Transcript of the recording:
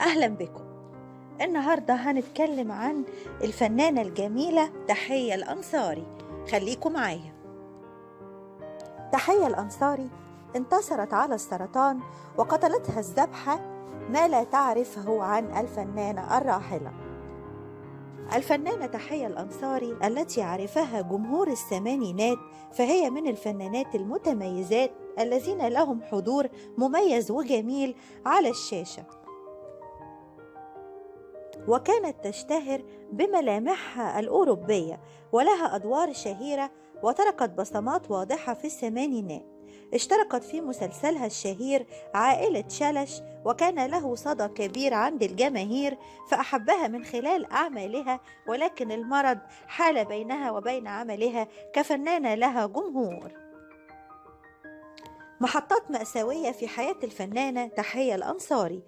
أهلا بكم. النهاردة هنتكلم عن الفنانة الجميلة تحية الأنصاري. خليكم معايا. تحية الأنصاري انتصرت على السرطان وقتلتها الذبحة ما لا تعرفه عن الفنانة الراحلة. الفنانة تحية الأنصاري التي عرفها جمهور الثمانينات، فهي من الفنانات المتميزات الذين لهم حضور مميز وجميل على الشاشة، وكانت تشتهر بملامحها الأوروبية ولها أدوار شهيرة وتركت بصمات واضحة في الثمانينات. اشتركت في مسلسلها الشهير عائلة شلش، وكان له صدى كبير عند الجماهير فأحبها من خلال أعمالها، ولكن المرض حال بينها وبين عملها كفنانة لها جمهور. محطات مأساوية في حياة الفنانة تحية الأنصاري.